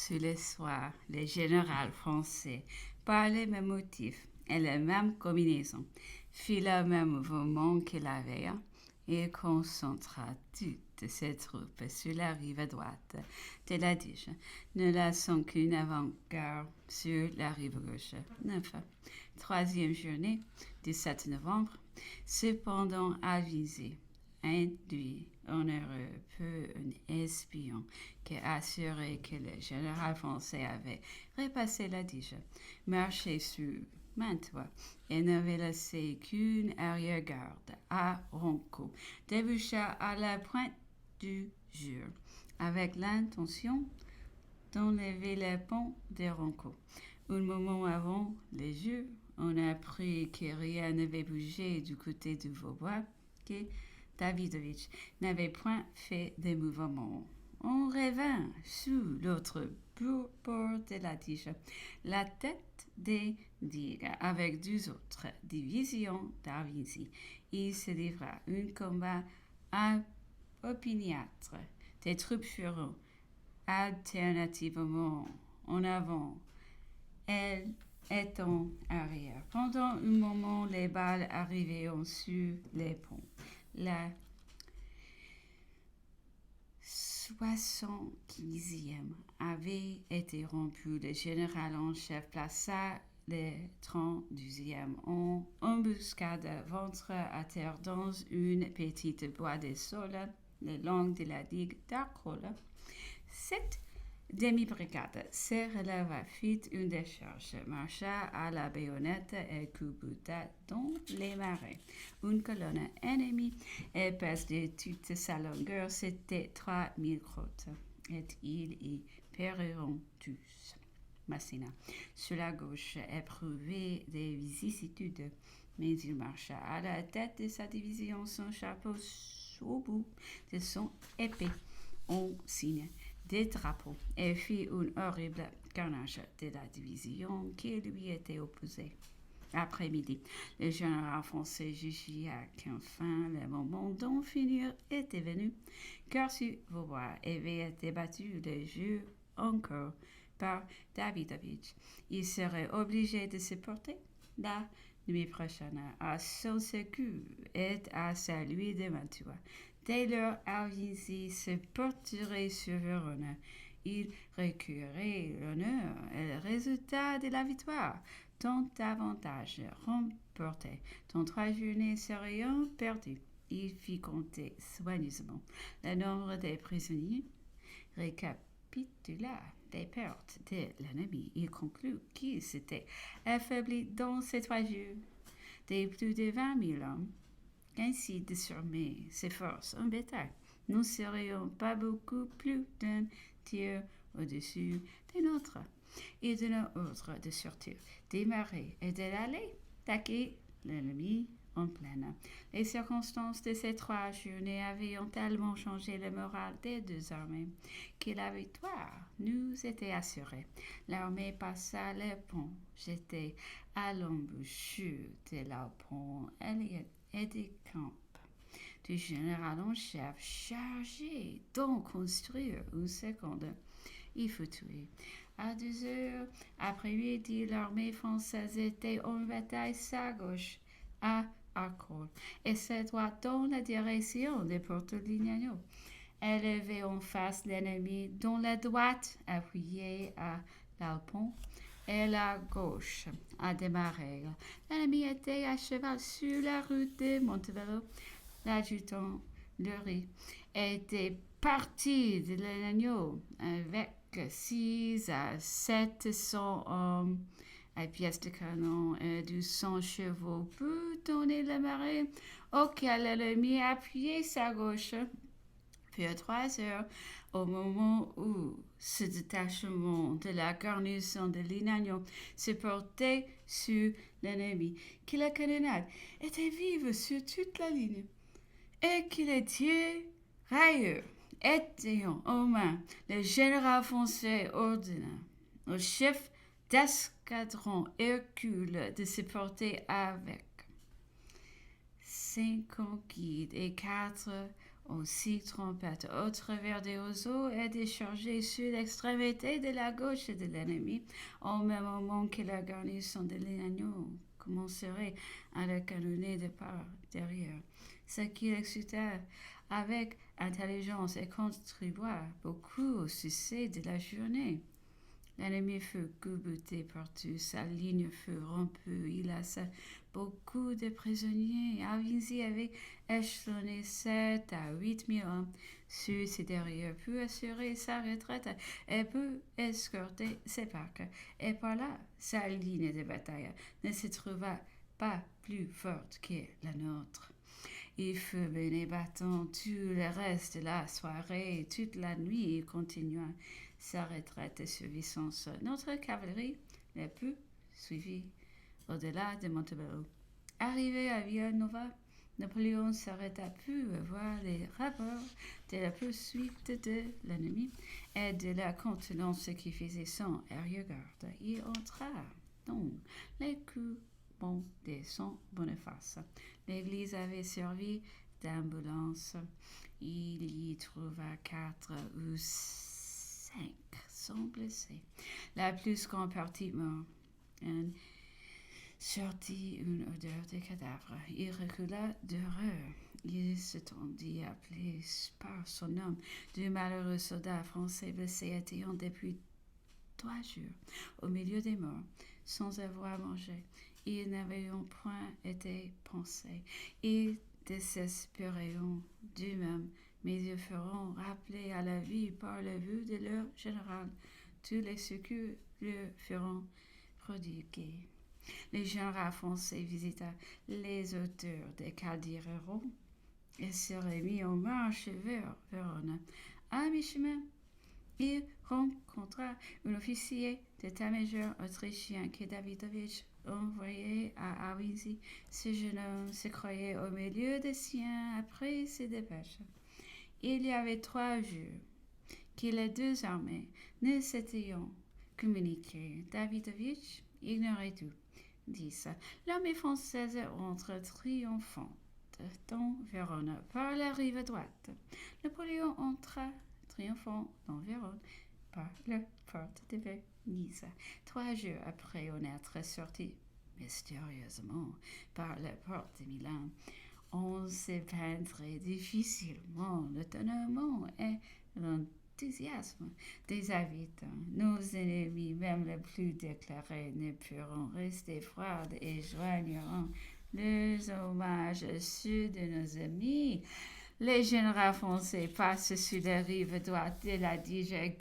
Sur le soir, le général français, par les mêmes motifs et les mêmes combinaisons, fit le même mouvement que la veille et concentra toutes ses troupes sur la rive droite de la Dige, ne laissant qu'une avant-garde sur la rive gauche. 9. Troisième journée du 7 novembre, cependant avisé, induit honoreux peu un espion qui assurait que le général français avait repassé la Dige, marché sur Mantua et n'avait laissé qu'une arrière-garde à Ronco, déboucha à la pointe du jour, avec l'intention d'enlever le pont de Ronco. Un moment avant le jour, on apprit que rien n'avait bougé du côté du Vaubois, que Davidovich n'avait point fait de mouvement. On revint sous l'autre bord de la Dige, la tête des digues, avec deux autres divisions d'Arvizi. Il se livra un combat opiniâtre. Des troupes furent alternativement en avant, elles étant arrière. Pendant un moment, les balles arrivaient sur les ponts. La 75e avait été rompue. Le général en chef plaça le 32e en embuscade ventre à terre dans une petite bois de sol le long de la digue d'Arcola. Cette demi-brigade se releva, fit une décharge, marcha à la baïonnette et culbuta dans les marais. Une colonne ennemie épaisse de toute sa longueur, c'était 3000 crottes, et ils y périront tous. Massena, sur la gauche, éprouvait des vicissitudes, mais il marcha à la tête de sa division, son chapeau au bout de son épée, en signe des drapeaux, et fit un horrible carnage de la division qui lui était opposée. Après-midi, le général français jugea qu'enfin le moment d'en finir était venu, car si Vaubois avait été battu le jour encore par Davidovich, il serait obligé de se porter la nuit prochaine à son secours et à celui de Mantua. Dès lors, Arvizi se porterait sur Verona. Il recueillerait l'honneur et le résultat de la victoire, tant d'avantages remportés, tant 3 journées seraient perdues. Il fit compter soigneusement le nombre des prisonniers, récapitula les pertes de l'ennemi. Il conclut qu'il s'était affaibli dans ces 3 jours de plus de 20 000 hommes. Ainsi, désormais, ses forces en bétail ne serions pas beaucoup plus d'un tiers au-dessus des nôtres, et de nos ordres de sortir des marais et de l'aller attaquer l'ennemi en pleine. Les circonstances de ces 3 journées avaient tellement changé le moral des 2 armées que la victoire nous était assurée. L'armée passa le pont, jetait à l'embouchure de la pont et des camps du général en chef chargé d'en construire une seconde. Il fut tué. À 2 heures après-midi, l'armée française était en bataille à gauche, à Arcole, et sa droite dans la direction de Porto Lignano. Elle avait en face l'ennemi dont la droite appuyée à l'Alpon et la gauche à démarrer. L'ennemi était à cheval sur la route de Montebello. L'adjudant Lurie était parti de l'agneau avec 600 à 700 hommes à pièces de canon et 200 chevaux pour donner le marais auquel l'ennemi appuyait sa gauche. Puis à 3 heures, au moment où ce détachement de la garnison de Lignano se portait sur l'ennemi, que la canonnade était vive sur toute la ligne, et que les tirailleurs étaient aux mains, le général français ordonna au chef d'escadron Hercule de se porter avec 50 guides et 4 Aussi trompette au travers des roseaux et déchargée sur l'extrémité de la gauche de l'ennemi, au même moment que la garnison de l'agneau commencerait à le canonner de par derrière. Ce qui excita avec intelligence et contribua beaucoup au succès de la journée. L'ennemi fut culbuté partout, sa ligne fut rompue, il laissa beaucoup de prisonniers. Avizi avait échelonné 7 à 8 000 hommes sur ses derrière, put assurer sa retraite et put escorter ses parcs. Et par là, sa ligne de bataille ne se trouva pas plus forte que la nôtre. Il fut mené battant tout le reste de la soirée et toute la nuit. Il continua sa retraite et survivance. Notre cavalerie n'a pu suivre au-delà de Montebello. Arrivé à Villanova, Napoléon s'arrêta pour voir les rapports de la poursuite de l'ennemi et de la contenance qui faisait son arrière-garde. Il entra donc les coups de son Boniface. L'église avait servi d'ambulance. Il y trouva 4 ou 500 blessés. La plus grande partie morts. Sortit une odeur de cadavre. Il recula d'horreur. Il se tendit appelé par son nom du malheureux soldat français blessé étant depuis 3 jours au milieu des morts, sans avoir mangé. Ils n'avaient point été pensés. Ils désespéreront d'eux-mêmes, mais ils feront rappeler à la vie par la vue de leur général. Tous les secours leur feront prodiguer. Le général français visita les hauteurs des Calderon et se remit en marche vers Vérone. À mi-chemin, il rencontra un officier d'état-major autrichien que Davidovich envoyé à Avizi. Ce jeune homme se croyait au milieu des siens après ses dépêches. Il y avait 3 jours que les 2 armées ne s'étaient communiquées. Davidovich ignorait tout. 10. L'armée française entre triomphante dans Vérone par la rive droite. Napoléon entra triomphant dans Vérone par la porte de Venise. 3 jours après en être sorti mystérieusement par la porte de Milan, on se peindrait difficilement l'étonnement et l'enthousiasme des habitants. Nos ennemis, même les plus déclarés, ne pourront rester froids et joigneront les hommages à ceux de nos amis. Les généraux français passent sur la rive droite de la Digue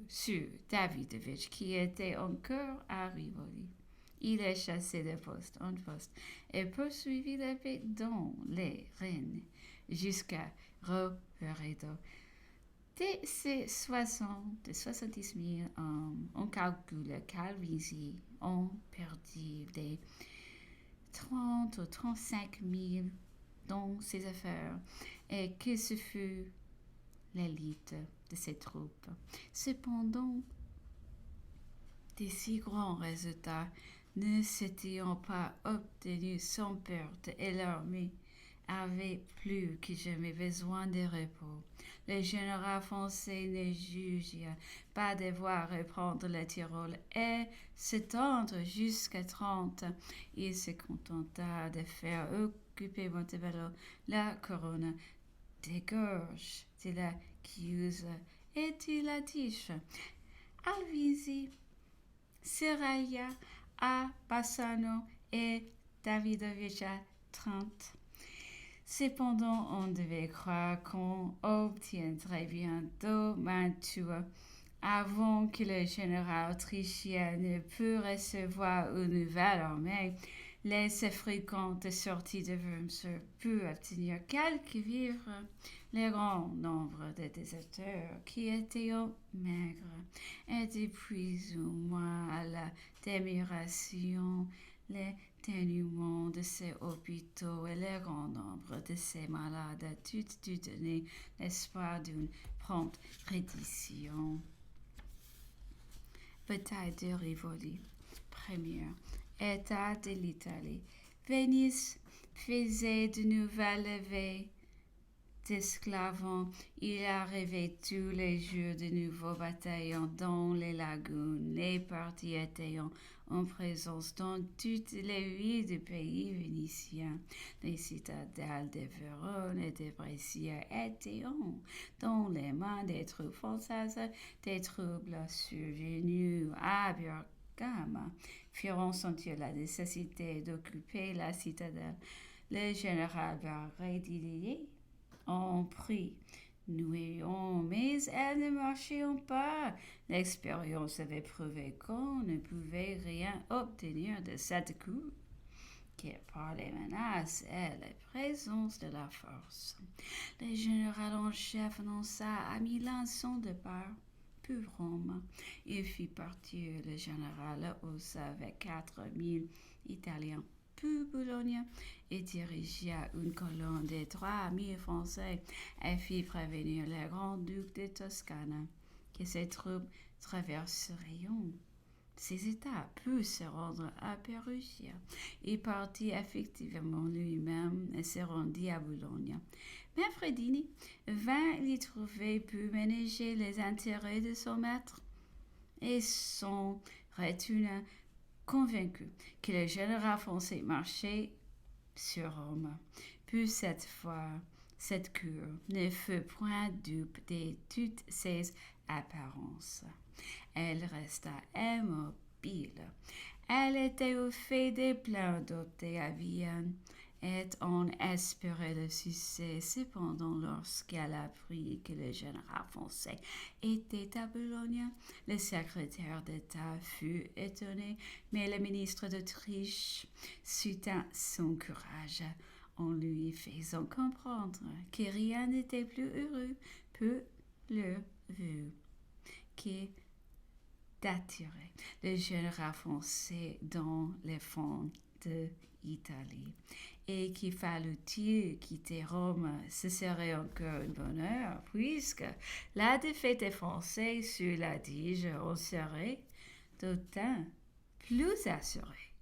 sur Davidovich, qui était encore à Rivoli. Il est chassé de poste en poste et poursuivi l'épée dans les Rennes jusqu'à Roveredo. De ces 70 000 hommes, on calcule qu'Alvizi ont perdu des 30 ou 35 000 dans ses affaires et que ce fut l'élite de ses troupes. Cependant, de si grands résultats ne s'étaient pas obtenus sans perte et l'armée avait plus que jamais besoin de repos. Le général français ne jugea pas devoir reprendre le Tyrol et s'étendre jusqu'à Trente. Il se contenta de faire occuper Montebello, la couronne des gorges de la Chiusa et de la Diche. Alvizi se raya à Bassano et Davidovich à Trente. Cependant, on devait croire qu'on obtiendrait bientôt Mantua avant que le général autrichien ne pût recevoir une nouvelle armée. Les fréquentes sorties de Worms purent obtenir quelques vivres. Le grand nombre de déserteurs qui étaient maigres et depuis un mois à la démigration, les dénouement de ces hôpitaux et le grand nombre de ces malades a tout dû donner l'espoir d'une prompte reddition. Bataille de Rivoli. Première. État de l'Italie. Venise faisait de nouvelles levées d'esclavons, il arrivait tous les jours de nouveaux bataillons dans les lagunes. Les partis étaient en présence dans toutes les villes du pays vénitien. Les citadelles de Vérone et de Brescia étaient dans les mains des troupes françaises. Des troubles survenus à Bergame firent sentir la nécessité d'occuper la citadelle. Le général Barré en prit Nouillon, mais elles ne marchaient pas. L'expérience avait prouvé qu'on ne pouvait rien obtenir de cette cour que par les menaces et la présence de la force. Le général en chef annonça à Milan son départ pour Rome. Il fit partir le général Ossa avec 4000 Italiens pour Bologne et dirigea une colonne de 3000 Français et fit prévenir le grand-duc de Toscane que ses troupes traverseraient ces États pour se rendre à Pérugia. Il partit effectivement lui-même et se rendit à Bologne. Manfredini vint l'y trouver pour ménager les intérêts de son maître et son retourna convaincu que le général français marchait sur Rome. Puis cette fois, cette cour ne fut point dupe de toutes ses apparences. Elle resta immobile. Elle était au fait des plans dotés à Vienne et on espérait le succès. Cependant, lorsqu'elle apprit que le général français était à Bologne, le secrétaire d'État fut étonné, mais le ministre d'Autriche soutint son courage en lui faisant comprendre que rien n'était plus heureux pour leur vue que d'attirer le général français dans les fonds de l'Italie et qu'il fallut-il quitter Rome, ce serait encore un bonheur, puisque la défaite des Français sur la Dige en serait d'autant plus assurée.